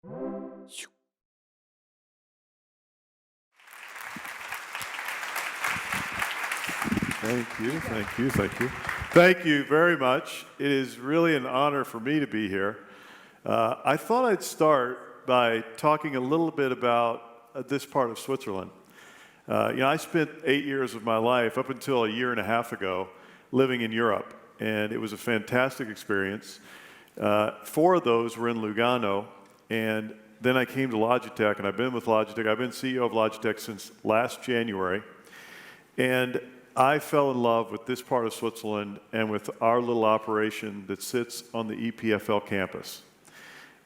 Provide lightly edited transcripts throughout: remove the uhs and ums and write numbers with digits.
Thank you, thank you, thank you. Thank you very much. It is really an honor for me to be here. I thought I'd start by talking a little bit about this part of Switzerland. I spent 8 years of my life, up until a year and a half ago, living in Europe, and it was a fantastic experience. 4 of those were in Lugano, and then I came to Logitech, and I've been with Logitech. I've been CEO of Logitech since last January, and I fell in love with this part of Switzerland and with our little operation that sits on the EPFL campus.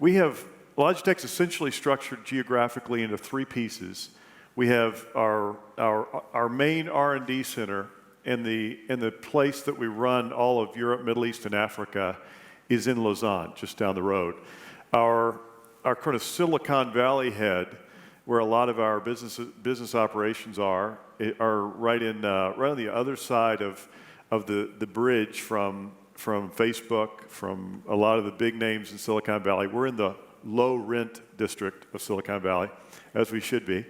Logitech's essentially structured geographically into 3 pieces. We have our main R&D center, and the place that we run all of Europe, Middle East, and Africa is in Lausanne, just down the road. Our kind of Silicon Valley head, where a lot of our business operations are right on the other side of the bridge from Facebook, from a lot of the big names in Silicon Valley. We're in the low rent district of Silicon Valley, as we should be.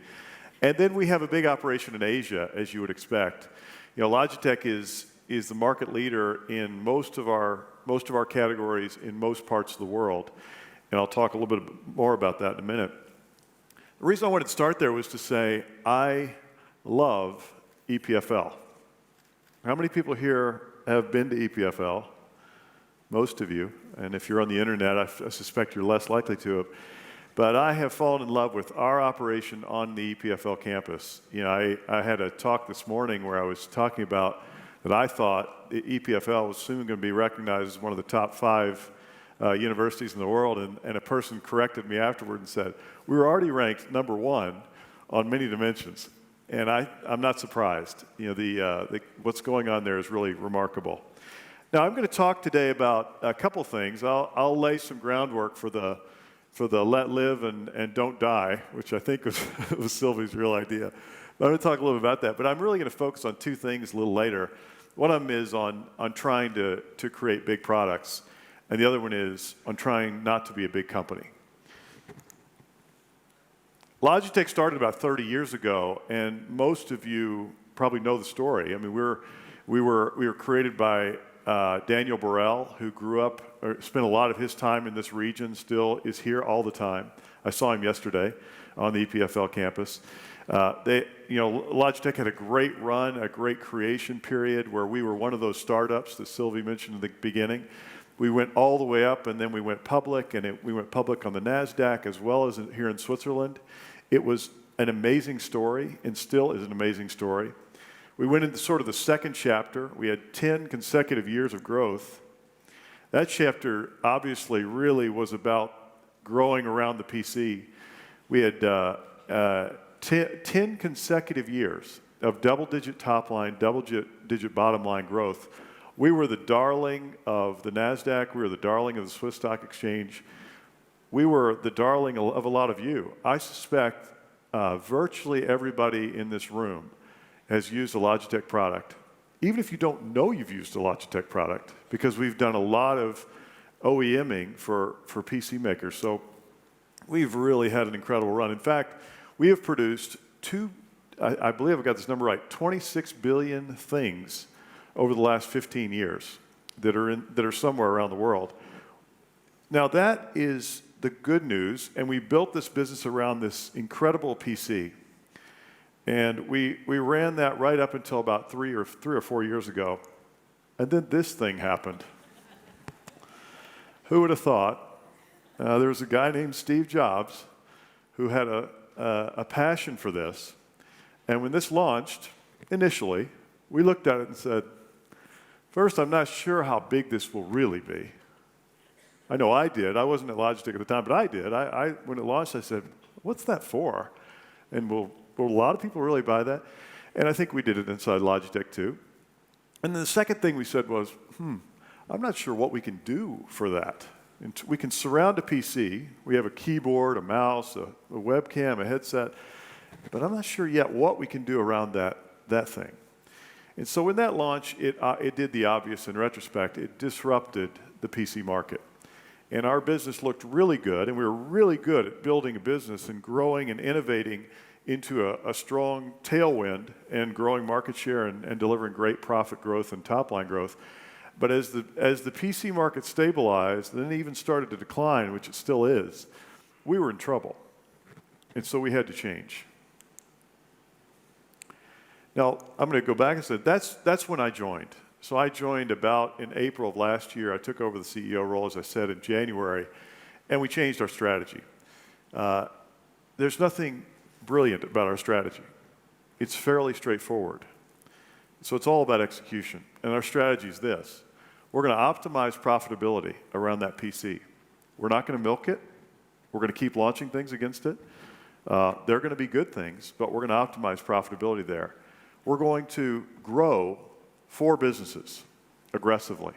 And then we have a big operation in Asia, as you would expect. Logitech is the market leader in most of our categories in most parts of the world. And I'll talk a little bit more about that in a minute. The reason I wanted to start there was to say, I love EPFL. How many people here have been to EPFL? Most of you. And if you're on the internet, I suspect you're less likely to have. But I have fallen in love with our operation on the EPFL campus. I had a talk this morning where I was talking about that I thought EPFL was soon going to be recognized as one of the top 5 universities in the world, and a person corrected me afterward and said, we were already ranked number 1 on many dimensions. And I'm not surprised. What's going on there is really remarkable. Now, I'm going to talk today about a couple things. I'll lay some groundwork for the let live and don't die, which I think was Sylvie's real idea. But I'm going to talk a little bit about that. But I'm really going to focus on 2 things a little later. One of them is on trying to create big products, and the other one is on trying not to be a big company. Logitech started about 30 years ago, and most of you probably know the story. I mean, we were created by Daniel Darrell, who grew up, or spent a lot of his time in this region, still is here all the time. I saw him yesterday on the EPFL campus. Logitech had a great run, a great creation period where we were one of those startups that Sylvie mentioned in the beginning. We went all the way up, and then we went public, and we went public on the NASDAQ as well as here in Switzerland. It was an amazing story, and still is an amazing story. We went into sort of the second chapter. We had 10 consecutive years of growth. That chapter obviously really was about growing around the PC. We had 10 consecutive years of double-digit top line, double-digit bottom line growth. We were the darling of the NASDAQ. We were the darling of the Swiss Stock Exchange. We were the darling of a lot of you. I suspect virtually everybody in this room has used a Logitech product, even if you don't know you've used a Logitech product, because we've done a lot of OEMing for PC makers. So we've really had an incredible run. In fact, we have produced I believe I've got this number right, 26 billion things over the last 15 years that are somewhere around the world. Now that is the good news, and we built this business around this incredible PC. And we ran that right up until about 3 or 4 years ago. And then this thing happened. Who would have thought? There was a guy named Steve Jobs who had a passion for this. And when this launched, initially, we looked at it and said, first, I'm not sure how big this will really be. I know I did. I wasn't at Logitech at the time, but I did. When it launched, I said, what's that for? And will a lot of people really buy that? And I think we did it inside Logitech too. And then the second thing we said was, I'm not sure what we can do for that. And we can surround a PC. We have a keyboard, a mouse, a webcam, a headset. But I'm not sure yet what we can do around that thing. And so when that launched, it did the obvious in retrospect. It disrupted the PC market. and our business looked really good, and we were really good at building a business and growing and innovating into a strong tailwind and growing market share and delivering great profit growth and top-line growth. But as the PC market stabilized, and then even started to decline, which it still is, we were in trouble. And so we had to change. Now, I'm going to go back and say, that's when I joined. So I joined about in April of last year. I took over the CEO role, as I said, in January, and we changed our strategy. There's nothing brilliant about our strategy. It's fairly straightforward. So it's all about execution. And our strategy is this. We're going to optimize profitability around that PC. We're not going to milk it. We're going to keep launching things against it. They're going to be good things, but we're going to optimize profitability there. We're going to grow 4 businesses aggressively.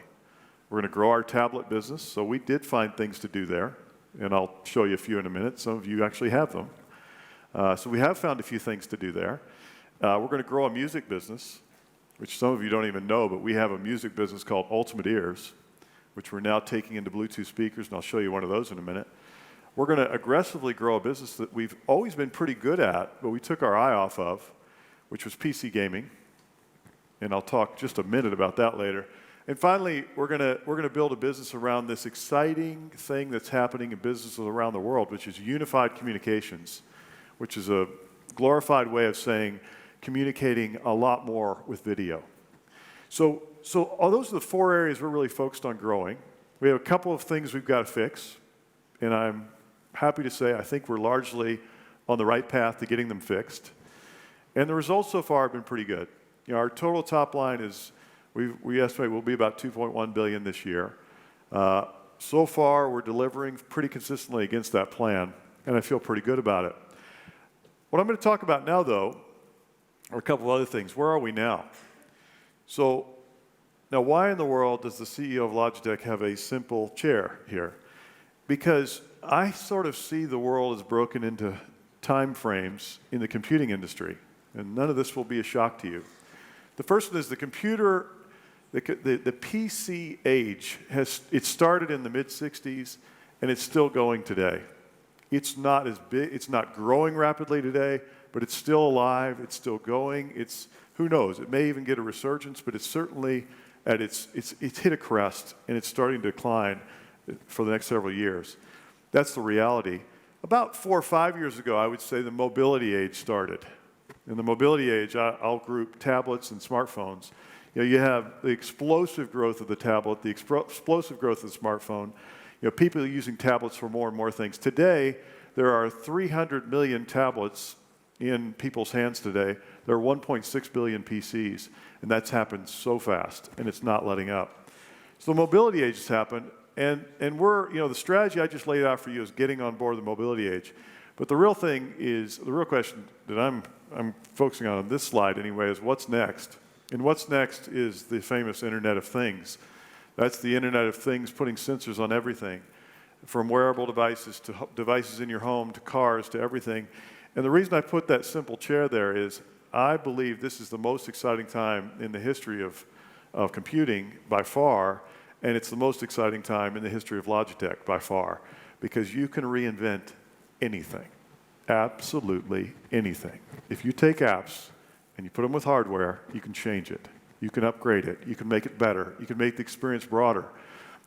We're going to grow our tablet business. So we did find things to do there, and I'll show you a few in a minute. Some of you actually have them. So we have found a few things to do there. We're going to grow a music business, which some of you don't even know, but we have a music business called Ultimate Ears, which we're now taking into Bluetooth speakers, and I'll show you one of those in a minute. We're going to aggressively grow a business that we've always been pretty good at, but we took our eye off of, which was PC gaming, and I'll talk just a minute about that later. And finally, we're going to build a business around this exciting thing that's happening in businesses around the world, which is unified communications, which is a glorified way of saying communicating a lot more with video. So all those are the 4 areas we're really focused on growing. We have a couple of things we've got to fix, and I'm happy to say I think we're largely on the right path to getting them fixed. And the results so far have been pretty good. You know, our total top line is, we estimate will be about $2.1 billion this year. So far, we're delivering pretty consistently against that plan, and I feel pretty good about it. What I'm going to talk about now, though, are a couple of other things. Where are we now? So now, why in the world does the CEO of Logitech have a simple chair here? Because I sort of see the world as broken into time frames in the computing industry, and none of this will be a shock to you. The first one is the computer, the PC age it started in the mid-60s, and it's still going today. It's not as big, it's not growing rapidly today, but it's still alive, it's still going. Who knows, it may even get a resurgence, but it's certainly it's hit a crest, and it's starting to decline for the next several years. That's the reality. About 4 or 5 years ago, I would say the mobility age started. In the mobility age, I'll group tablets and smartphones. You know, you have the explosive growth of the tablet, the explosive growth of the smartphone. You know, people are using tablets for more and more things. Today, there are 300 million tablets in people's hands today. There are 1.6 billion PCs, and that's happened so fast, and it's not letting up. So the mobility age has happened, and we're, you know, the strategy I just laid out for you is getting on board the mobility age. But the real thing is, the real question that I'm focusing on this slide anyway is what's next? And what's next is the famous Internet of Things. That's the Internet of Things putting sensors on everything, from wearable devices to devices in your home to cars to everything. And the reason I put that simple chair there is I believe this is the most exciting time in the history of computing by far, and it's the most exciting time in the history of Logitech by far, because you can reinvent anything, absolutely anything. If you take apps and you put them with hardware, you can change it. You can upgrade it. You can make it better. You can make the experience broader.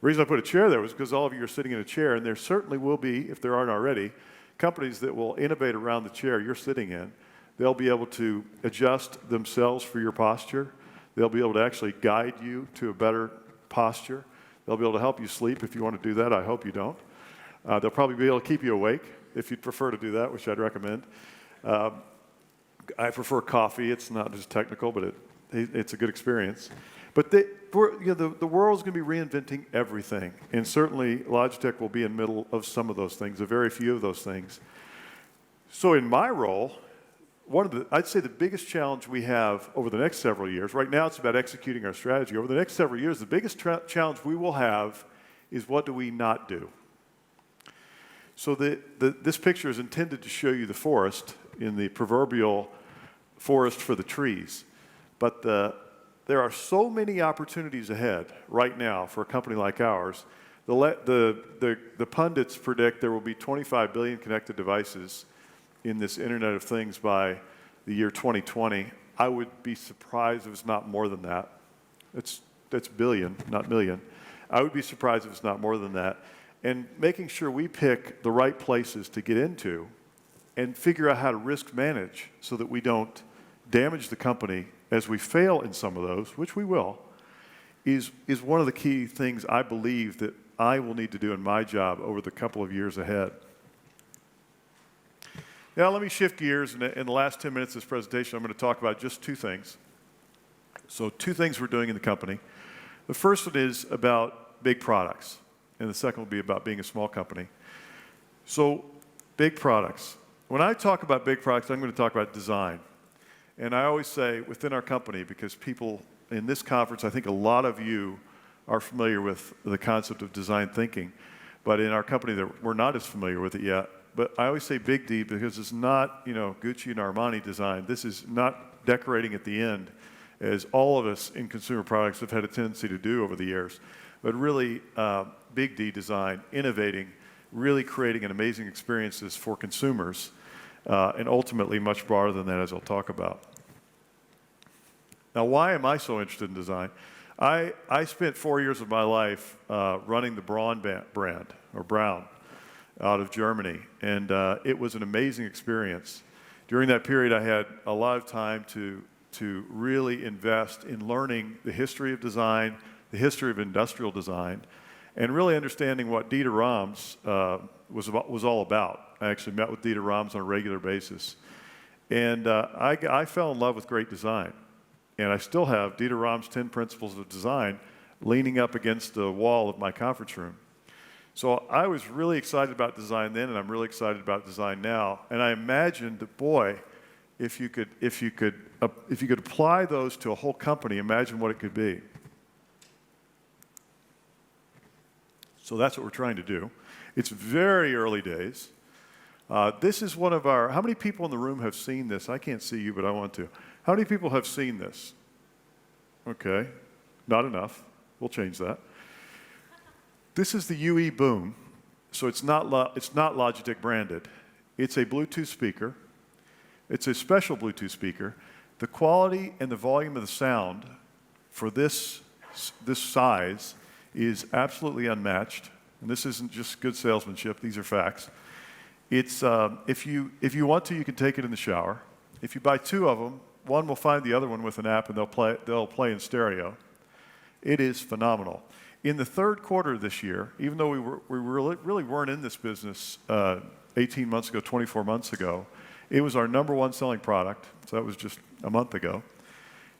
The reason I put a chair there was because all of you are sitting in a chair, and there certainly will be, if there aren't already, companies that will innovate around the chair you're sitting in. They'll be able to adjust themselves for your posture. They'll be able to actually guide you to a better posture. They'll be able to help you sleep if you want to do that. I hope you don't. They'll probably be able to keep you awake if you'd prefer to do that, which I'd recommend. I prefer coffee. It's not just technical, but it's a good experience. But the world's going to be reinventing everything, and certainly Logitech will be in the middle of some of those things, a very few of those things. So in my role, I'd say the biggest challenge we have over the next several years, right now it's about executing our strategy. Over the next several years, the biggest challenge we will have is what do we not do? So this picture is intended to show you the forest in the proverbial forest for the trees. But there are so many opportunities ahead right now for a company like ours The pundits predict there will be 25 billion connected devices in this Internet of Things by the year 2020. I would be surprised if it's not more than that. That's billion, not million. I would be surprised if it's not more than that. And making sure we pick the right places to get into and figure out how to risk manage so that we don't damage the company as we fail in some of those, which we will, is one of the key things I believe that I will need to do in my job over the couple of years ahead. Now let me shift gears. In the last 10 minutes of this presentation, I'm going to talk about just two things. So two things we're doing in the company. The first one is about big products, and the second will be about being a small company. So big products. When I talk about big products, I'm going to talk about design. And I always say within our company, because people in this conference, I think a lot of you are familiar with the concept of design thinking, but in our company that we're not as familiar with it yet. But I always say big D because it's not, Gucci and Armani design. This is not decorating at the end, as all of us in consumer products have had a tendency to do over the years, but really big D design, innovating, really creating an amazing experiences for consumers, and ultimately much broader than that, as I'll talk about. Now, why am I so interested in design? I spent 4 years of my life running the Braun brand, or Braun, out of Germany, and it was an amazing experience. During that period, I had a lot of time to really invest in learning the history of design, the history of industrial design, and really understanding what Dieter Rams was all about. I actually met with Dieter Rams on a regular basis. And I fell in love with great design. And I still have Dieter Rams' 10 Principles of Design leaning up against the wall of my conference room. So I was really excited about design then, and I'm really excited about design now. And I imagined that, boy, if you could apply those to a whole company, imagine what it could be. So that's what we're trying to do. It's very early days. This is one of our, how many people in the room have seen this? I can't see you, but I want to. How many people have seen this? Okay, not enough. We'll change that. This is the UE Boom. So it's not Logitech branded. It's a Bluetooth speaker. It's a special Bluetooth speaker. The quality and the volume of the sound for this size is absolutely unmatched. And this isn't just good salesmanship, these are facts. It's, if you want to, you can take it in the shower. If you buy two of them, one will find the other one with an app and they'll play in stereo. It is phenomenal. In the third quarter of this year, even though we really weren't in this business 18 months ago, 24 months ago, it was our #1 selling product, so that was just a month ago.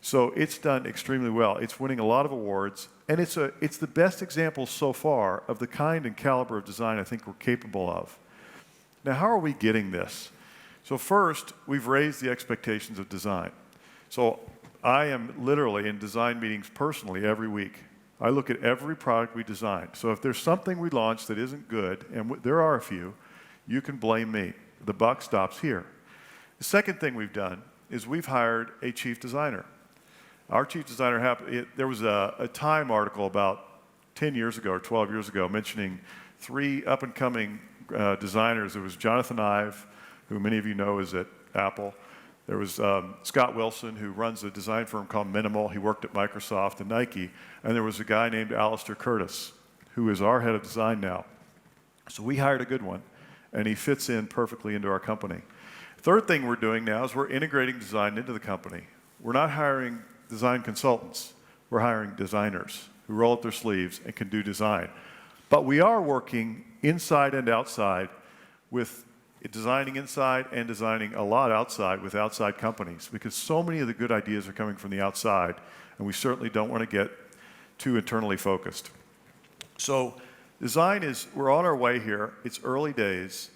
So it's done extremely well. It's winning a lot of awards, and it's the best example so far of the kind and caliber of design I think we're capable of. Now, how are we getting this? So first, we've raised the expectations of design. So I am literally in design meetings personally every week. I look at every product we design. So if there's something we launch that isn't good, and there are a few, you can blame me. The buck stops here. The second thing we've done is we've hired a chief designer. Our chief designer, there was a Time article about 10 years ago or 12 years ago mentioning 3 up-and-coming designers. There was Jonathan Ive, who many of you know is at Apple. There was Scott Wilson, who runs a design firm called Minimal. He worked at Microsoft and Nike. And there was a guy named Alistair Curtis, who is our head of design now. So we hired a good one, and he fits in perfectly into our company. Third thing we're doing now is we're integrating design into the company. We're not hiring design consultants. We're hiring designers who roll up their sleeves and can do design. But we are working inside and outside with designing inside and designing a lot outside with outside companies, because so many of the good ideas are coming from the outside, and we certainly don't want to get too internally focused. So design we're on our way here. It's early days.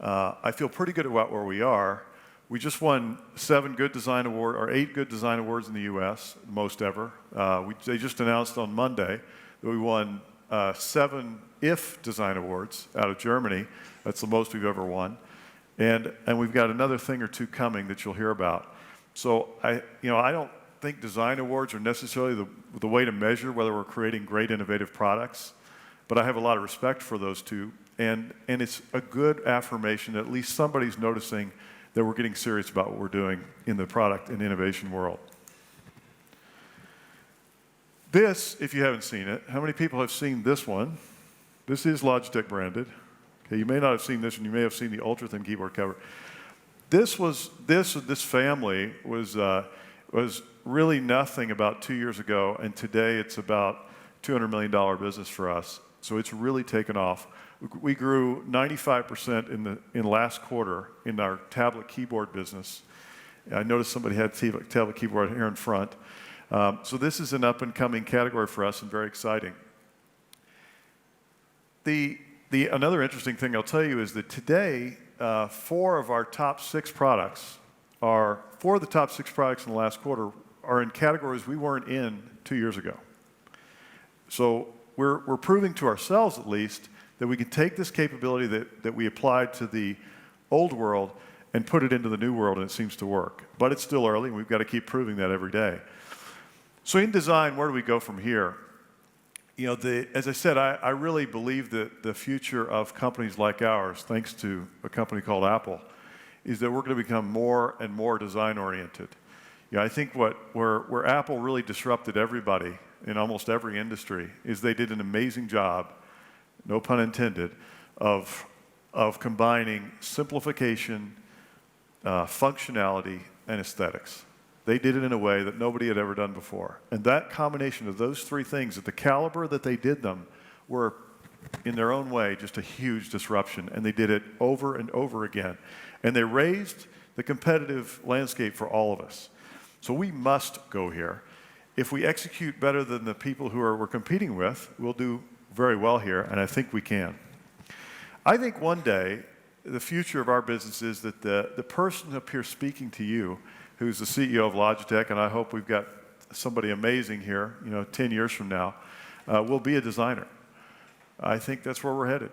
I feel pretty good about where we are. We just won 8 good design awards in the U.S., most ever. They just announced on Monday that we won 7 IF design awards out of Germany. That's the most we've ever won. And we've got another thing or two coming that you'll hear about. So I don't think design awards are necessarily the way to measure whether we're creating great innovative products. but I have a lot of respect for those two, and it's a good affirmation that at least somebody's noticing that we're getting serious about what we're doing in the product and innovation world. This, if you haven't seen it, how many people have seen this one? This is Logitech branded. Okay, you may not have seen this, and you may have seen the ultra-thin keyboard cover. This family was really nothing about 2 years ago, and today it's about $200 million business for us. So it's really taken off. We grew 95% in last quarter in our tablet keyboard business. I noticed somebody had tablet keyboard here in front. So this is an up-and-coming category for us and very exciting. Another interesting thing I'll tell you is that today, four of the top six products in the last quarter are in categories we weren't in 2 years ago. So we're proving to ourselves, at least, that we can take this capability that we applied to the old world and put it into the new world, and it seems to work. But it's still early, and we've got to keep proving that every day. So in design, where do we go from here? You know, as I said, I really believe that the future of companies like ours, thanks to a company called Apple, is that we're going to become more and more design-oriented. You know, I think where Apple really disrupted everybody in almost every industry is they did an amazing job, no pun intended, of combining simplification, functionality, and aesthetics. They did it in a way that nobody had ever done before. And that combination of those three things, at the caliber that they did them, were, in their own way, just a huge disruption. And they did it over and over again. And they raised the competitive landscape for all of us. So we must go here. If we execute better than the people who we're competing with, we'll do very well here, and I think we can. I think one day, the future of our business is that the person up here speaking to you, who's the CEO of Logitech, and I hope we've got somebody amazing here, 10 years from now, will be a designer. I think that's where we're headed.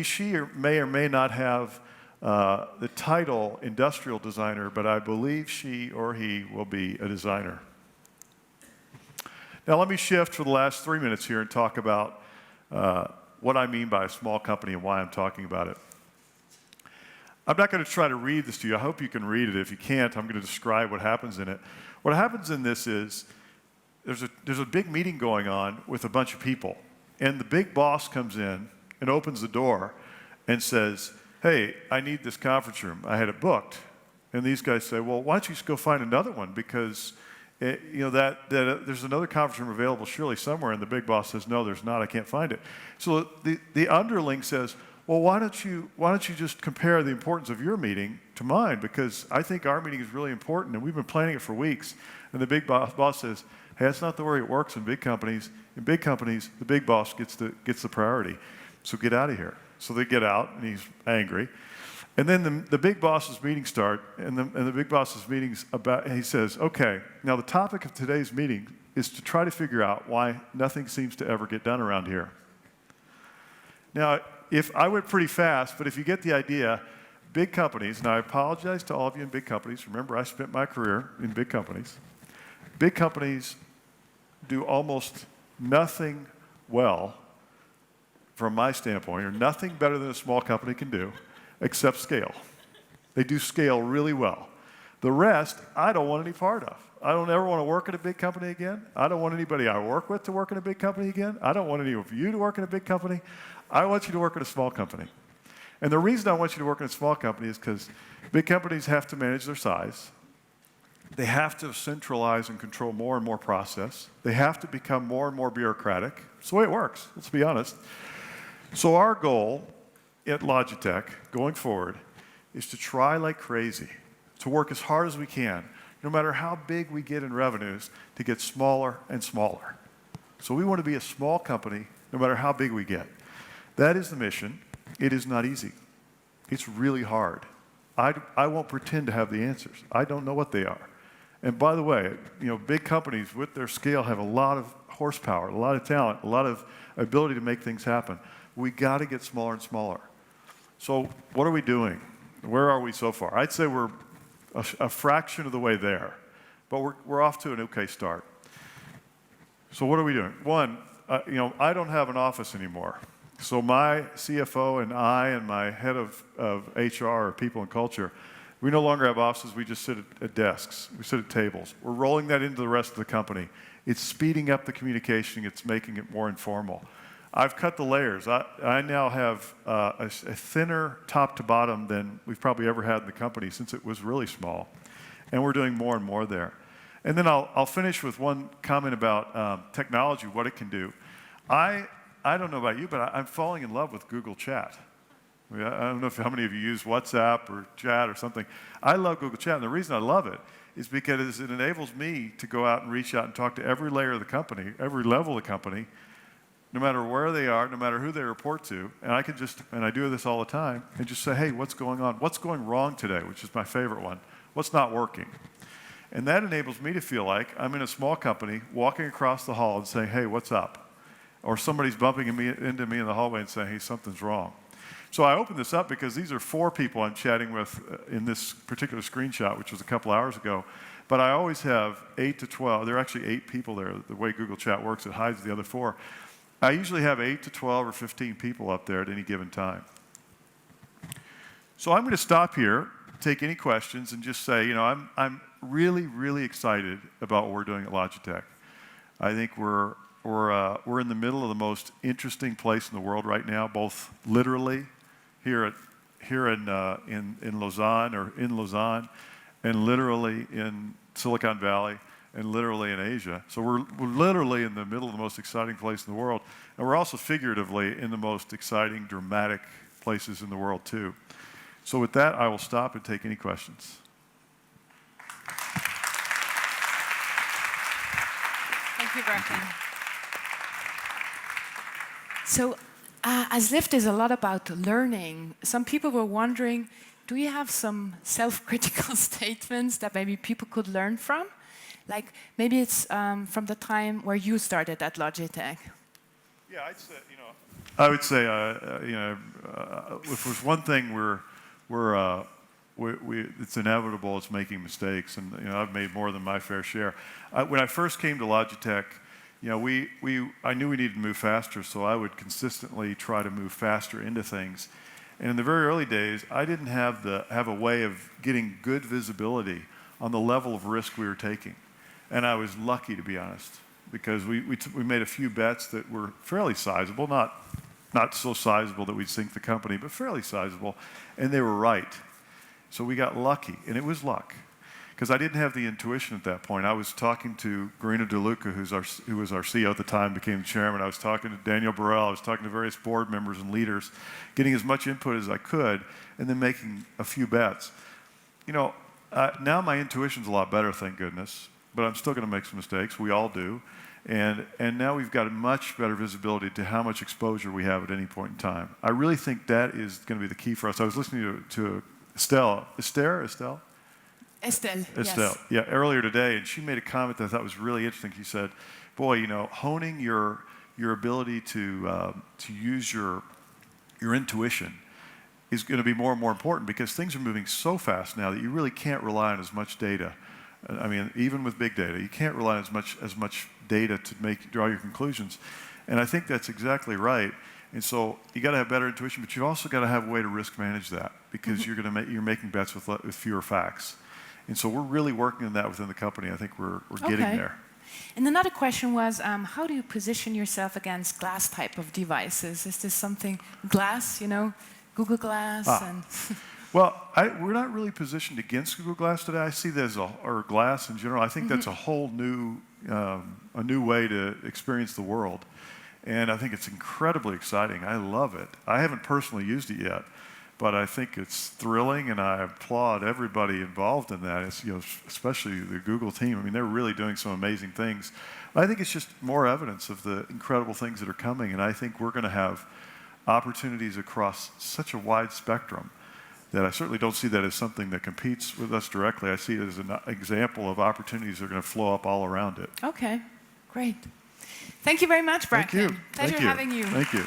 She may or may not have the title industrial designer, but I believe she or he will be a designer. Now let me shift for the last 3 minutes here and talk about what I mean by a small company and why I'm talking about it. I'm not going to try to read this to you. I hope you can read it. If you can't, I'm going to describe what happens in it. What happens in this is there's a big meeting going on with a bunch of people, and the big boss comes in and opens the door and says, "Hey, I need this conference room. I had it booked." And these guys say, "Well, why don't you just go find another one? Because there's another conference room available surely somewhere." And the big boss says, "No, there's not. I can't find it." So the underling says, "Well, why don't you just compare the importance of your meeting to mine? Because I think our meeting is really important, and we've been planning it for weeks." And the big boss says, "Hey, that's not the way it works in big companies. In big companies, the big boss gets the priority. So get out of here." So they get out, and he's angry. And then the big boss's meetings start, and the big boss's meetings and he says, "Okay, now the topic of today's meeting is to try to figure out why nothing seems to ever get done around here." Now, if I went pretty fast, but if you get the idea, big companies, and I apologize to all of you in big companies. Remember, I spent my career in big companies. Big companies do almost nothing well, from my standpoint, or nothing better than a small company can do, except scale. They do scale really well. The rest, I don't want any part of. I don't ever want to work at a big company again. I don't want anybody I work with to work in a big company again. I don't want any of you to work in a big company. I want you to work in a small company. And the reason I want you to work in a small company is because big companies have to manage their size. They have to centralize and control more and more process. They have to become more and more bureaucratic. It's the way it works, let's be honest. So our goal at Logitech, going forward, is to try like crazy, to work as hard as we can, no matter how big we get in revenues, to get smaller and smaller. So we want to be a small company, no matter how big we get. That is the mission. It is not easy. It's really hard. I won't pretend to have the answers. I don't know what they are. And by the way, big companies with their scale have a lot of horsepower, a lot of talent, a lot of ability to make things happen. We got to get smaller and smaller. So what are we doing? Where are we so far? I'd say we're a fraction of the way there, but we're off to an okay start. So what are we doing? One, I don't have an office anymore. So my CFO and I and my head of HR, or people and culture, we no longer have offices. We just sit at desks. We sit at tables. We're rolling that into the rest of the company. It's speeding up the communication. It's making it more informal. I've cut the layers. I now have a thinner top to bottom than we've probably ever had in the company since it was really small. And we're doing more and more there. And then I'll finish with one comment about technology, what it can do. I don't know about you, but I'm falling in love with Google Chat. I don't know how many of you use WhatsApp or Chat or something. I love Google Chat, and the reason I love it is because it enables me to go out and reach out and talk to every layer of the company, every level of the company, no matter where they are, no matter who they report to, and I can just, and I do this all the time, and just say, hey, what's going on? What's going wrong today, which is my favorite one. What's not working? And that enables me to feel like I'm in a small company, walking across the hall and saying, hey, what's up? Or somebody's bumping into me in the hallway and saying, hey, something's wrong. So I open this up because these are 4 people I'm chatting with in this particular screenshot, which was a couple hours ago. But I always have 8 to 12. There are actually 8 people there. The way Google Chat works, it hides the other 4. I usually have 8 to 12 or 15 people up there at any given time. So I'm going to stop here, take any questions, and just say, I'm really, really excited about what we're doing at Logitech. I think we're in the middle of the most interesting place in the world right now, both literally here in Lausanne, and literally in Silicon Valley, and literally in Asia. So we're literally in the middle of the most exciting place in the world, and we're also figuratively in the most exciting, dramatic places in the world too. So with that, I will stop and take any questions. Thank you, Bracken. So, as Lift is a lot about learning, some people were wondering, do you have some self-critical statements that maybe people could learn from? Like, maybe it's from the time where you started at Logitech. Yeah, I would say, if there's one thing it's inevitable, it's making mistakes, and I've made more than my fair share. When I first came to Logitech, I knew we needed to move faster, so I would consistently try to move faster into things. And in the very early days, I didn't have a way of getting good visibility on the level of risk we were taking. And I was lucky, to be honest, because we made a few bets that were fairly sizable, not so sizable that we'd sink the company, but fairly sizable, and they were right. So we got lucky, and it was luck. Because I didn't have the intuition at that point. I was talking to Garina DeLuca, who was our CEO at the time, became the chairman. I was talking to Daniel Burrell. I was talking to various board members and leaders, getting as much input as I could, and then making a few bets. Now my intuition's a lot better, thank goodness, but I'm still going to make some mistakes. We all do. And now we've got a much better visibility to how much exposure we have at any point in time. I really think that is going to be the key for us. I was listening to Estelle. Estelle, yes. Yeah, earlier today, and she made a comment that I thought was really interesting. She said, boy, honing your ability to use your intuition is going to be more and more important because things are moving so fast now that you really can't rely on as much data. I mean, even with big data, you can't rely on as much data to draw your conclusions. And I think that's exactly right. And so you got to have better intuition, but you also got to have a way to risk manage that because you're making bets with fewer facts. And so we're really working on that within the company. I think we're getting there. And another question was, how do you position yourself against glass type of devices? Is this something, glass, Google Glass? Well, we're not really positioned against Google Glass today. I see that or glass in general. I think that's a whole new way to experience the world. And I think it's incredibly exciting. I love it. I haven't personally used it yet. But I think it's thrilling, and I applaud everybody involved in that. It's, especially the Google team. I mean, they're really doing some amazing things. I think it's just more evidence of the incredible things that are coming, and I think we're going to have opportunities across such a wide spectrum that I certainly don't see that as something that competes with us directly. I see it as an example of opportunities that are going to flow up all around it. Okay, great. Thank you very much, Bracken. Thank you. Pleasure having you. Thank you.